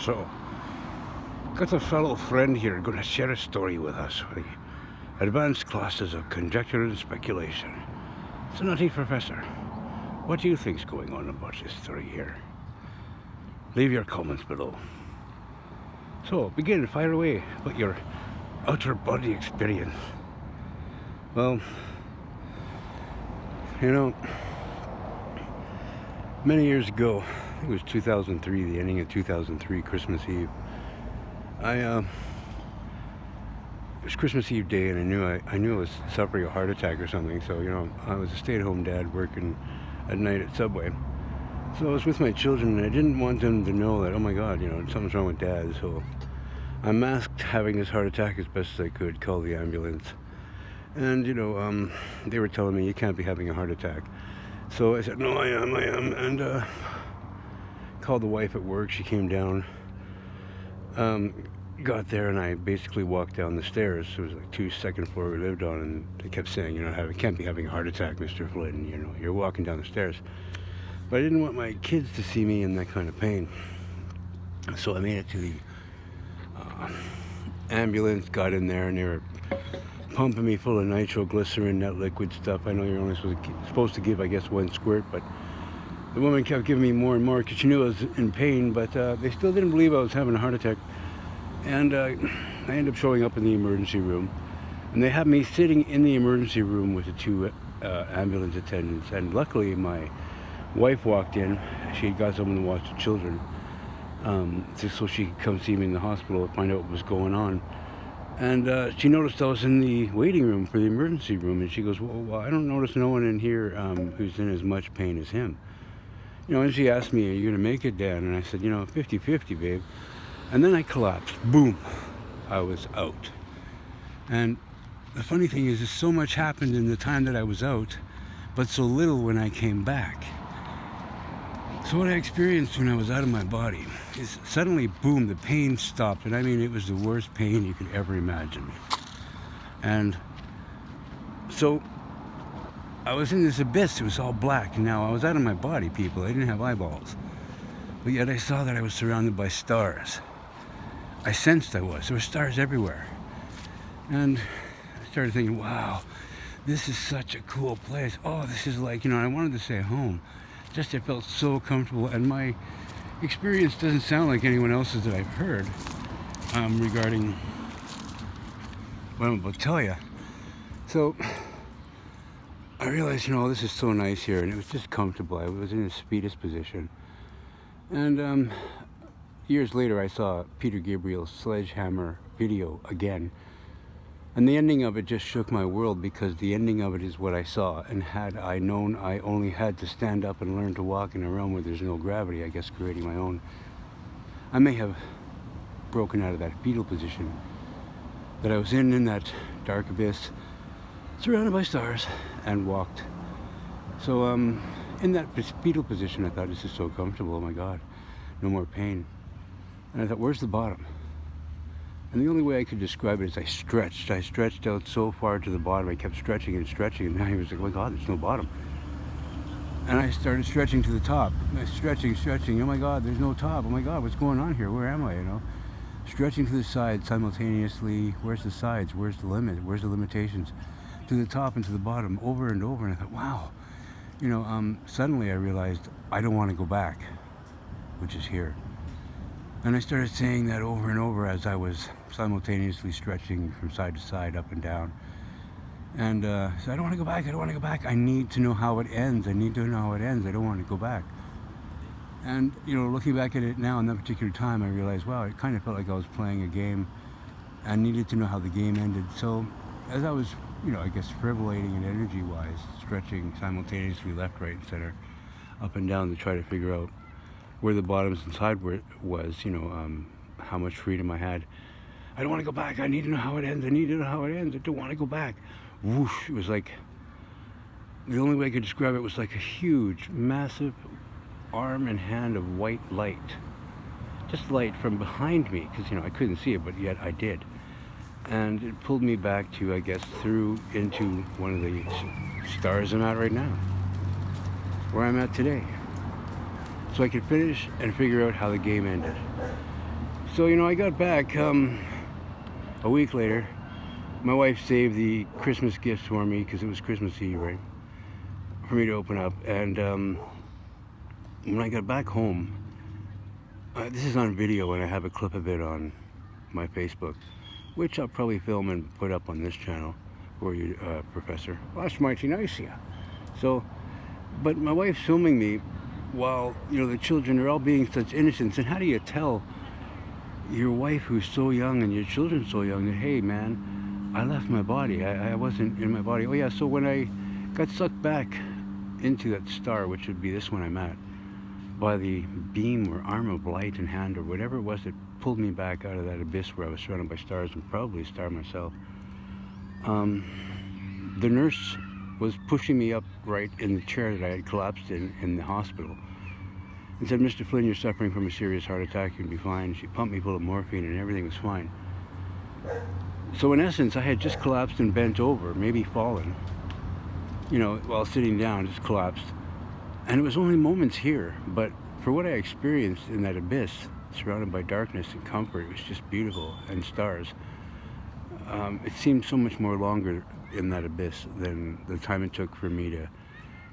So, got a fellow friend here going to share a story with us for the advanced classes of conjecture and speculation. It's Nutty Professor. What do you think's going on about this story here? Leave your comments below. So, begin, fire away about your outer body experience. Well, many years ago, I think it was 2003, the ending of 2003, Christmas Eve. It was Christmas Eve day, and I knew I was suffering a heart attack or something. So I was a stay-at-home dad working at night at Subway. So I was with my children, and I didn't want them to know that, oh my God, something's wrong with Dad. So I masked having this heart attack as best as I could, called the ambulance, and they were telling me you can't be having a heart attack. So I said, no, I am, and called the wife at work. She came down. Got there, and I basically walked down the stairs. It was like 2 second floor we lived on, and they kept saying, can't be having a heart attack, Mr. Flynn. You're walking down the stairs. But I didn't want my kids to see me in that kind of pain. So I made it to the ambulance, got in there, and they were pumping me full of nitroglycerin, that liquid stuff. I know you're only supposed to give, I guess, 1 squirt, but the woman kept giving me more and more because she knew I was in pain, but they still didn't believe I was having a heart attack. And I ended up showing up in the emergency room, and they had me sitting in the emergency room with the 2 ambulance attendants. And luckily, my wife walked in. She had got someone to watch the children, just so she could come see me in the hospital and find out what was going on. And she noticed I was in the waiting room for the emergency room, and she goes, well, I don't notice no one in here who's in as much pain as him. And she asked me, are you going to make it, Dad? And I said, 50-50, babe. And then I collapsed. Boom. I was out. And the funny thing is, so much happened in the time that I was out, but so little when I came back. So what I experienced when I was out of my body is suddenly, boom, the pain stopped. And I mean, it was the worst pain you could ever imagine. And so I was in this abyss. It was all black. And now I was out of my body, people. I didn't have eyeballs. But yet I saw that I was surrounded by stars. I sensed I was. There were stars everywhere. And I started thinking, wow, this is such a cool place. Oh, this is like, I wanted to say home. Just it felt so comfortable. And my experience doesn't sound like anyone else's that I've heard regarding what I'm about to tell you. So I realized, this is so nice here. And it was just comfortable. I was in a fetus position. And years later, I saw Peter Gabriel's Sledgehammer video again. And the ending of it just shook my world, because the ending of it is what I saw. And had I known I only had to stand up and learn to walk in a realm where there's no gravity, I guess creating my own, I may have broken out of that fetal position that I was in that dark abyss, surrounded by stars, and walked. So in that fetal position, I thought, this is so comfortable. Oh my God, no more pain. And I thought, where's the bottom? And the only way I could describe it is I stretched out so far to the bottom. I kept stretching, and now I was like, oh my God, there's no bottom. And I started stretching to the top. Stretching. Oh my God, there's no top. Oh my God, what's going on here? Where am I? Stretching to the sides simultaneously. Where's the sides? Where's the limit? Where's the limitations? To the top and to the bottom, over and over. And I thought, wow. Suddenly I realized I don't want to go back, which is here. And I started saying that over and over as I was simultaneously stretching from side to side, up and down. And so I don't want to go back. I need to know how it ends. I don't want to go back. And, looking back at it now, in that particular time, I realized, wow, it kind of felt like I was playing a game. I needed to know how the game ended. So as I was, I guess, fibrillating and energy-wise, stretching simultaneously left, right, and center, up and down to try to figure out where the bottoms inside was, how much freedom I had. I don't want to go back. I need to know how it ends. I don't want to go back. Whoosh. It was like, the only way I could describe it was like a huge, massive arm and hand of white light. Just light from behind me, because, I couldn't see it, but yet I did. And it pulled me back to, I guess, through into one of the stars I'm at right now, where I'm at today. So I could finish and figure out how the game ended. So, I got back a week later. My wife saved the Christmas gifts for me because it was Christmas Eve, right? For me to open up. And when I got back home, this is on video and I have a clip of it on my Facebook, which I'll probably film and put up on this channel for you, Professor. Well, that's mighty nice of you. So, but my wife's filming me while, the children are all being such innocents. And how do you tell your wife who's so young and your children so young that, hey man, I left my body, I wasn't in my body. Oh yeah, so when I got sucked back into that star, which would be this one I'm at, by the beam or arm of light and hand or whatever it was that pulled me back out of that abyss where I was surrounded by stars and probably a star myself, the nurse was pushing me up right in the chair that I had collapsed in the hospital and said, Mr. Flynn, you're suffering from a serious heart attack, you'll be fine. She pumped me full of morphine and everything was fine. So in essence, I had just collapsed and bent over, maybe fallen, while sitting down, just collapsed. And it was only moments here, but for what I experienced in that abyss, surrounded by darkness and comfort, it was just beautiful, and stars. It seemed so much more longer in that abyss than the time it took for me to,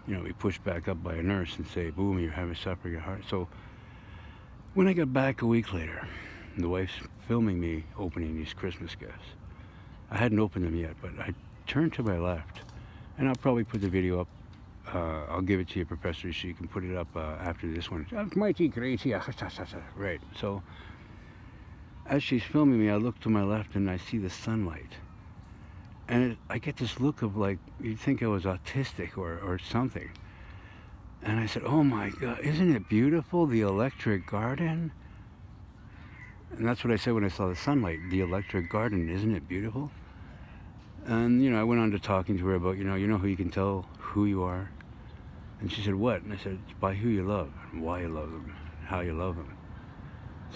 be pushed back up by a nurse and say, boom, you're having suffering a heart. So when I got back a week later, the wife's filming me opening these Christmas gifts. I hadn't opened them yet, but I turned to my left, and I'll probably put the video up. I'll give it to you, Professor, so you can put it up after this one. Mighty great, yeah. Right. So as she's filming me, I look to my left and I see the sunlight. And I get this look of like, you'd think I was autistic or something. And I said, oh my God, isn't it beautiful, the electric garden? And that's what I said when I saw the sunlight, the electric garden, isn't it beautiful? And, I went on to talking to her about, you know who you can tell who you are? And she said, what? And I said, it's by who you love, and why you love them, and how you love them.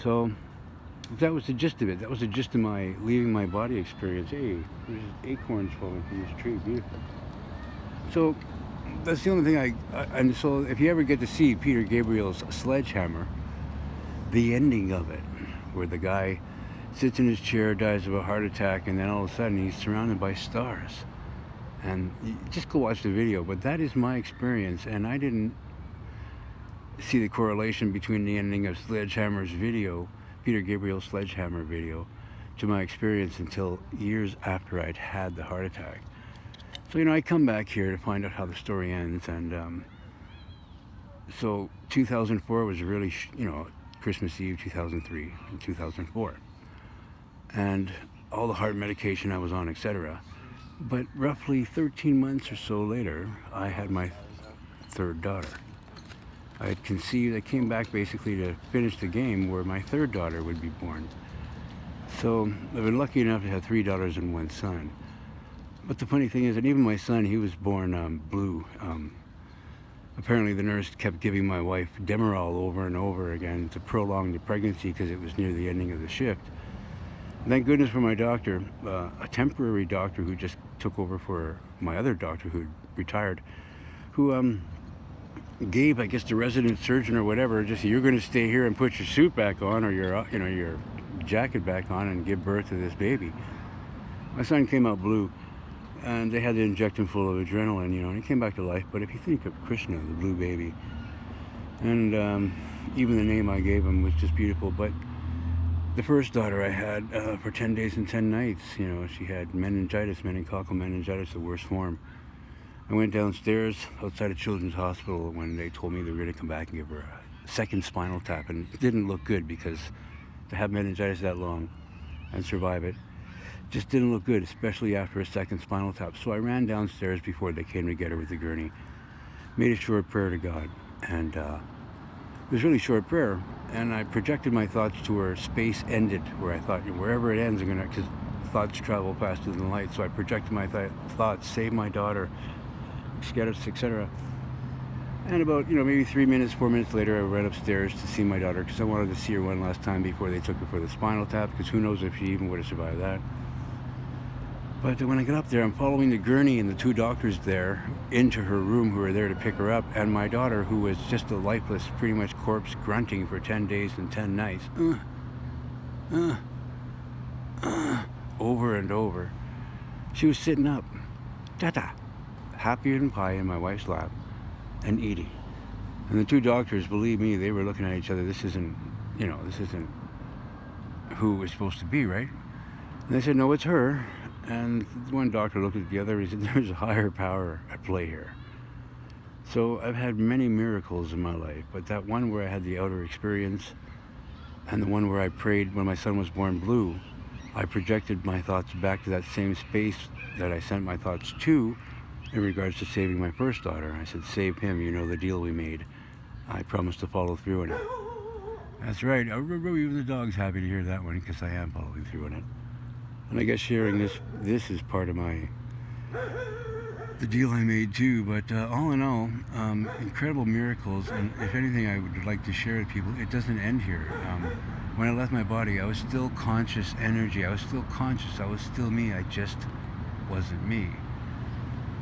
So that was the gist of it. That was the gist of my leaving my body experience. Hey, there's acorns falling from this tree, beautiful. So that's the only thing and so if you ever get to see Peter Gabriel's Sledgehammer, the ending of it, where the guy sits in his chair, dies of a heart attack, and then all of a sudden he's surrounded by stars. And just go watch the video, but that is my experience, and I didn't see the correlation between the ending of Sledgehammer's video, Peter Gabriel's Sledgehammer video, to my experience until years after I'd had the heart attack. So, I come back here to find out how the story ends, and so 2004 was really, Christmas Eve 2003 and 2004. And all the heart medication I was on, etc. But roughly 13 months or so later, I had my third daughter. I had conceived, I came back basically to finish the game where my third daughter would be born. So I've been lucky enough to have 3 daughters and 1 son. But the funny thing is that even my son, he was born blue. Apparently the nurse kept giving my wife Demerol over and over again to prolong the pregnancy because it was near the ending of the shift. Thank goodness for my doctor, a temporary doctor who just took over for my other doctor who retired, who gave, I guess, the resident surgeon or whatever, just, you're going to stay here and put your suit back on or your jacket back on and give birth to this baby. My son came out blue, and they had to inject him full of adrenaline, and he came back to life. But if you think of Krishna, the blue baby, and even the name I gave him was just beautiful. But the first daughter I had for 10 days and 10 nights, she had meningitis, meningococcal meningitis, the worst form. I went downstairs outside of Children's Hospital when they told me they were going to come back and give her a second spinal tap, and it didn't look good because to have meningitis that long and survive it just didn't look good, especially after a second spinal tap. So I ran downstairs before they came to get her with the gurney, made a short prayer to God, and it was a really short prayer, and I projected my thoughts to where space ended, where I thought, wherever it ends, because thoughts travel faster than light. So I projected my thoughts, save my daughter, etc. And about, maybe 3 minutes, 4 minutes later, I ran upstairs to see my daughter because I wanted to see her one last time before they took her for the spinal tap, because who knows if she even would have survived that. But when I got up there, I'm following the gurney and the 2 doctors there into her room who were there to pick her up, and my daughter, who was just a lifeless, pretty much corpse, grunting for 10 days and 10 nights. over and over. She was sitting up, happier than pie in my wife's lap, and eating. And the two doctors, believe me, they were looking at each other. This isn't who it was supposed to be, right? And they said, no, it's her. And one doctor looked at the other and he said, there's a higher power at play here. So I've had many miracles in my life, but that one where I had the outer experience and the one where I prayed when my son was born blue, I projected my thoughts back to that same space that I sent my thoughts to in regards to saving my first daughter. I said, save him, you know the deal we made. I promised to follow through on it. That's right. Even the dog's happy to hear that one because I am following through on it. And I guess sharing this is part of the deal I made too. But all in all, incredible miracles. And if anything, I would like to share with people, it doesn't end here. When I left my body, I was still conscious energy. I was still conscious. I was still me. I just wasn't me.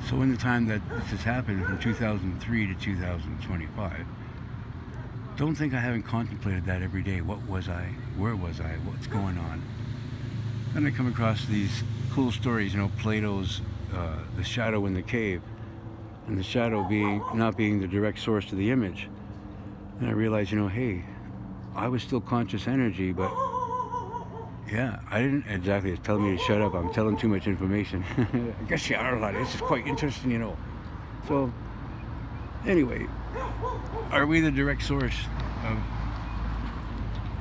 So in the time that this has happened, from 2003 to 2025, don't think I haven't contemplated that every day. What was I? Where was I? What's going on? Then I come across these cool stories, Plato's the shadow in the cave, and the shadow not being the direct source to the image. And I realized, hey, I was still conscious energy, but yeah, I didn't exactly. It's telling me to shut up. I'm telling too much information. I guess you are a lot. This is quite interesting, So, anyway, are we the direct source of,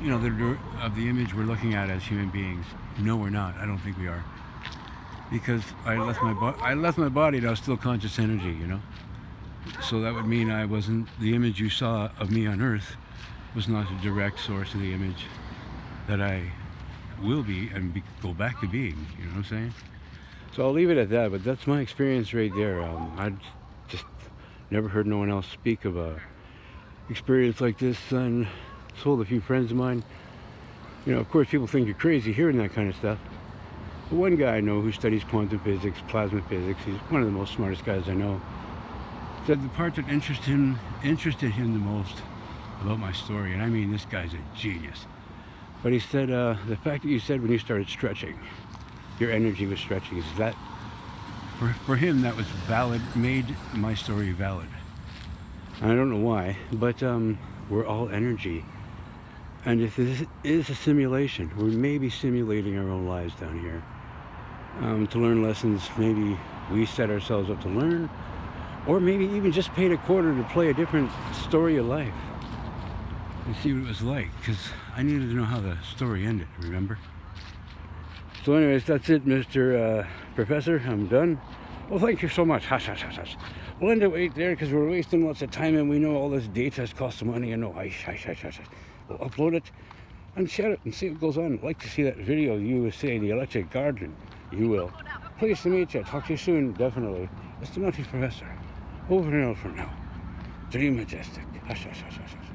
of the image we're looking at as human beings? No, we're not. I don't think we are, because I left my body, and I was still conscious energy. So that would mean I wasn't. The image you saw of me on Earth was not the direct source of the image that I will be and go back to being. You know what I'm saying? So I'll leave it at that. But that's my experience right there. I just never heard no one else speak of a experience like this, and told a few friends of mine. Of course, people think you're crazy hearing that kind of stuff. But one guy I know who studies quantum physics, plasma physics, he's one of the most smartest guys I know, said the part that interested him the most about my story, and I mean, this guy's a genius. But he said, the fact that you said when you started stretching, your energy was stretching, is that, for him, that was valid, made my story valid. I don't know why, but we're all energy. And if this is a simulation, we may be simulating our own lives down here. To learn lessons maybe we set ourselves up to learn, or maybe even just paid a quarter to play a different story of life and see what it was like, because I needed to know how the story ended, remember? So anyways, that's it, Mr. Professor. I'm done. Well, thank you so much. Hush, hush, hush, hush. We'll end it right there because we're wasting lots of time, and we know all this data costs money. Hush, hush, hush, hush. We'll upload it and share it and see what goes on. I'd like to see that video you were saying, the electric garden. You will. Pleased to meet you. Talk to you soon, definitely. It's the Nutty Professor. Over and out for now. Dream majestic. Hush, hush, hush, hush, hush.